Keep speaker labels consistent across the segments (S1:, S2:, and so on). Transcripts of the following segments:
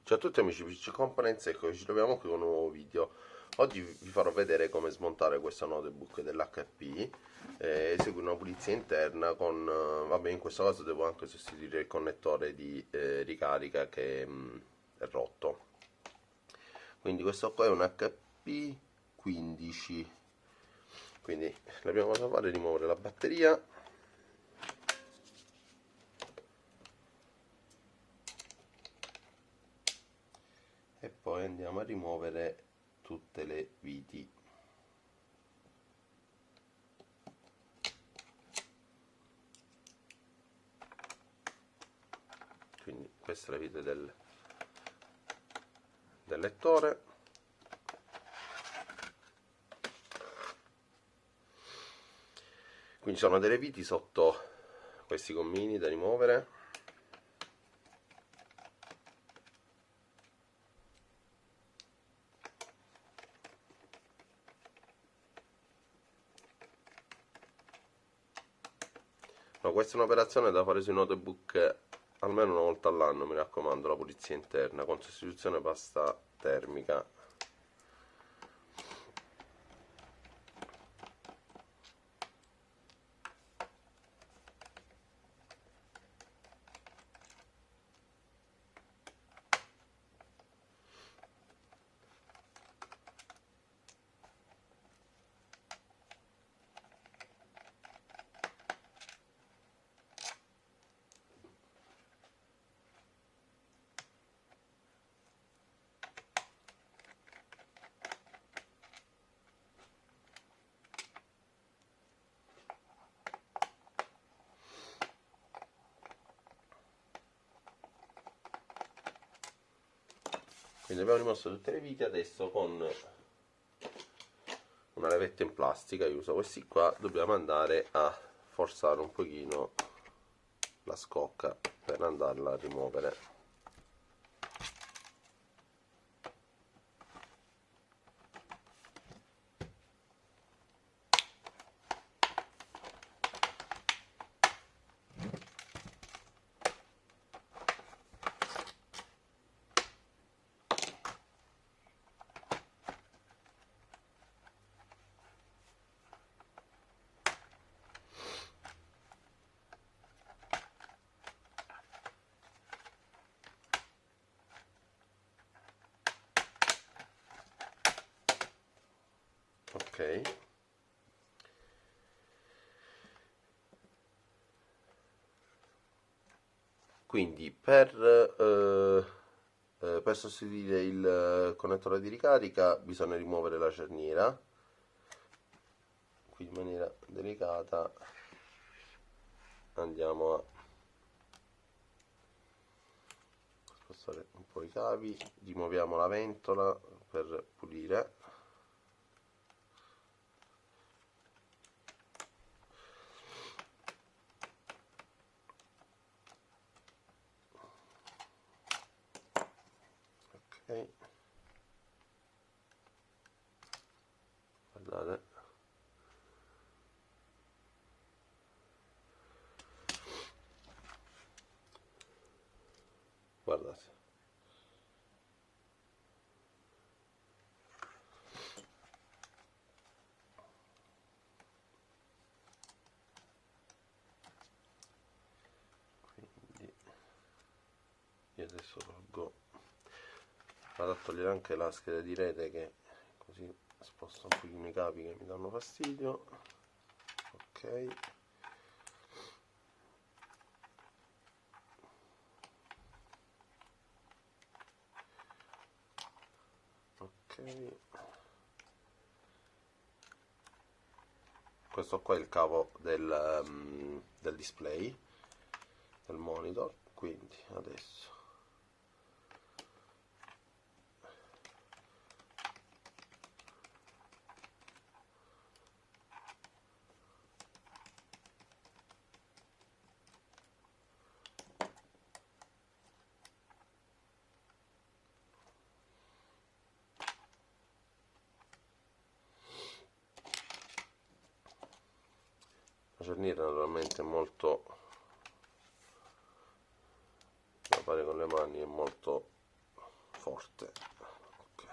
S1: Ciao a tutti amici PC Components, ecco ci troviamo qui con un nuovo video. Oggi vi farò vedere come smontare questo notebook dell'HP e eseguire una pulizia interna con, vabbè, in questo caso devo anche sostituire il connettore di ricarica che è rotto. Quindi questo qua è un HP 15. Quindi la prima cosa da fare è rimuovere la batteria. E poi andiamo a rimuovere tutte le viti. Quindi questa è la vite del lettore. Quindi sono delle viti sotto questi gommini da rimuovere. No, questa è un'operazione da fare sui notebook almeno una volta all'anno, mi raccomando, la pulizia interna con sostituzione pasta termica. Quindi abbiamo rimosso tutte le viti, adesso con una levetta in plastica, io uso questi qua, dobbiamo andare a forzare un pochino la scocca per andarla a rimuovere. Ok, quindi per sostituire il connettore di ricarica bisogna rimuovere la cerniera, qui in maniera delicata andiamo a spostare un po' i cavi, rimuoviamo la ventola per pulire. Ok, guardate, guardate. Quindi io adesso tolgo, vado a togliere anche la scheda di rete, che così sposto un pochino i cavi che mi danno fastidio. Ok, ok, questo qua è il cavo del display del monitor, quindi adesso la cerniera naturalmente è molto, da fare con le mani, è molto forte. Ok.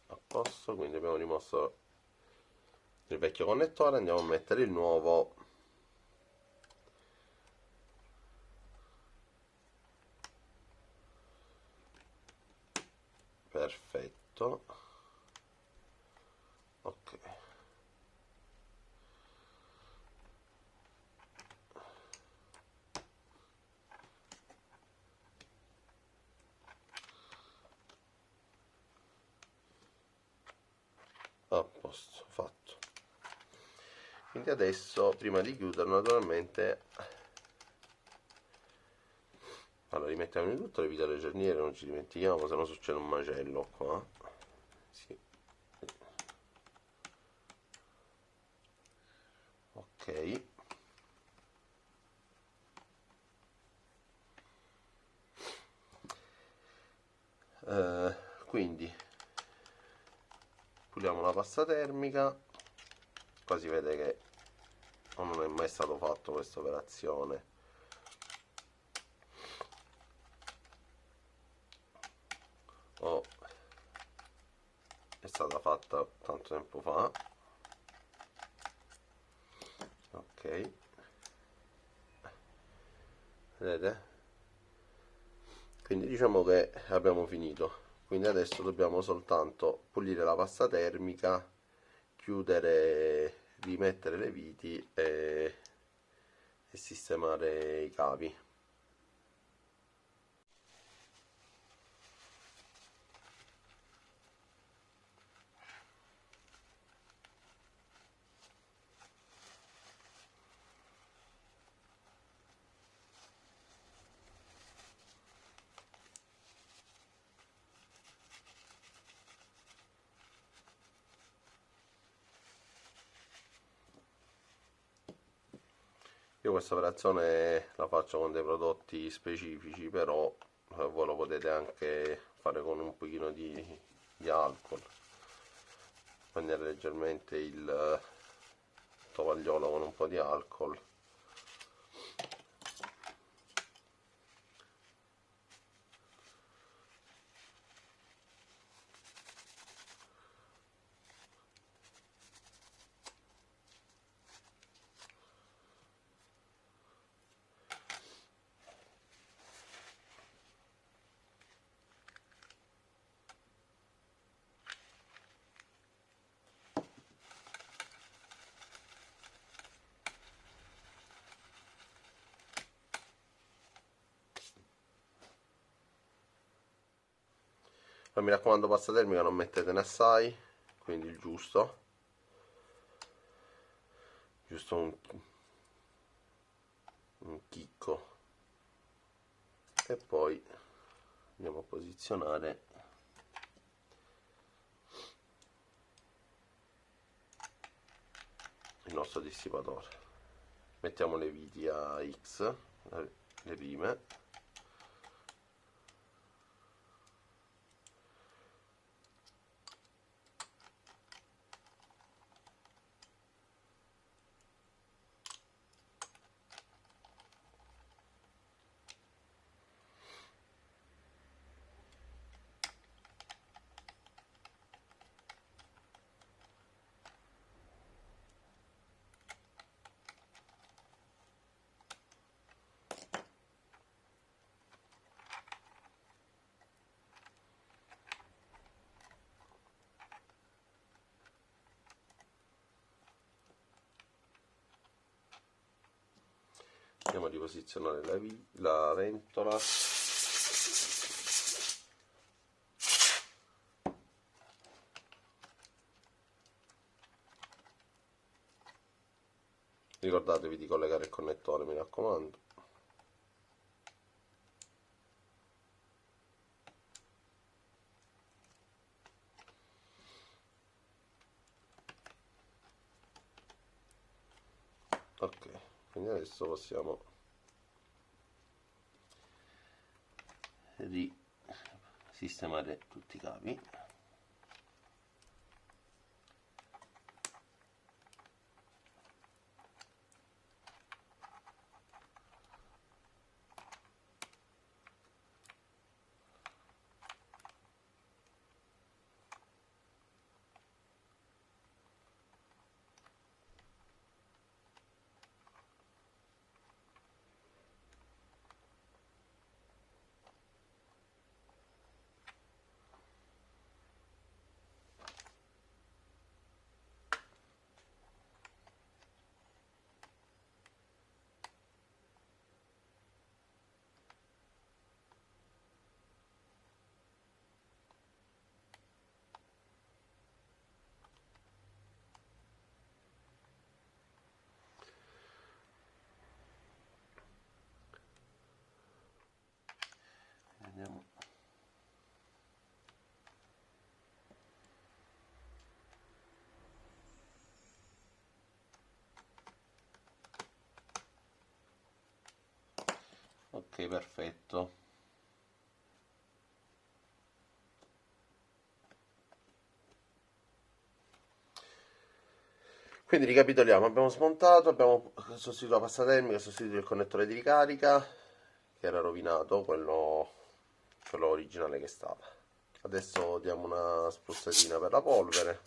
S1: A posto, quindi abbiamo rimosso il vecchio connettore, andiamo a mettere il nuovo. Perfetto. Ok. A posto, fatto. Quindi adesso, prima di chiudere, naturalmente, allora rimettiamo in tutto le vite alle cerniere, non ci dimentichiamo, se no succede un macello qua. Sì. Ok. Quindi puliamo la pasta termica. Qua si vede che non è mai stato fatto questa operazione, o è stata fatta tanto tempo fa. Ok, vedete? Quindi diciamo che abbiamo finito. Quindi adesso dobbiamo soltanto pulire la pasta termica, chiudere, rimettere le viti e sistemare i cavi. Io questa operazione la faccio con dei prodotti specifici, però voi lo potete anche fare con un pochino di alcol, prendere leggermente il tovagliolo con un po' di alcol. Ma mi raccomando, pasta termica non mettetene assai, quindi il giusto, giusto un chicco, e poi andiamo a posizionare il nostro dissipatore. Mettiamo le viti a X, le prime. Andiamo a riposizionare la ventola. Ricordatevi di collegare il connettore, mi raccomando. Ok, quindi adesso possiamo risistemare tutti i cavi. Vediamo. Ok, perfetto. Quindi ricapitoliamo, abbiamo smontato, abbiamo sostituito la pasta termica, sostituito il connettore di ricarica, che era rovinato, quello originale che stava. Adesso diamo una spruzzatina per la polvere.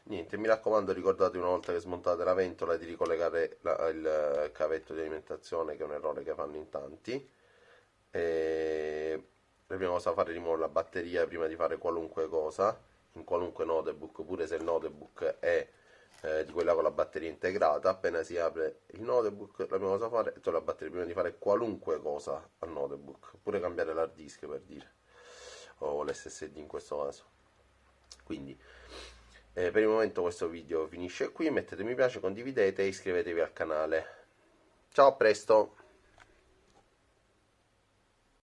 S1: Niente, mi raccomando, ricordate una volta che smontate la ventola di ricollegare il cavetto di alimentazione, che è un errore che fanno in tanti. E la prima cosa da fare è rimuovere la batteria prima di fare qualunque cosa, in qualunque notebook, pure se il notebook è di quella con la batteria integrata. Appena si apre il notebook, la prima cosa da fare è togliere la batteria prima di fare qualunque cosa al notebook, pure cambiare l'hard disk, per dire, o l'SSD in questo caso. Quindi per il momento questo video finisce qui, mettete mi piace, condividete e iscrivetevi al canale. Ciao, a presto!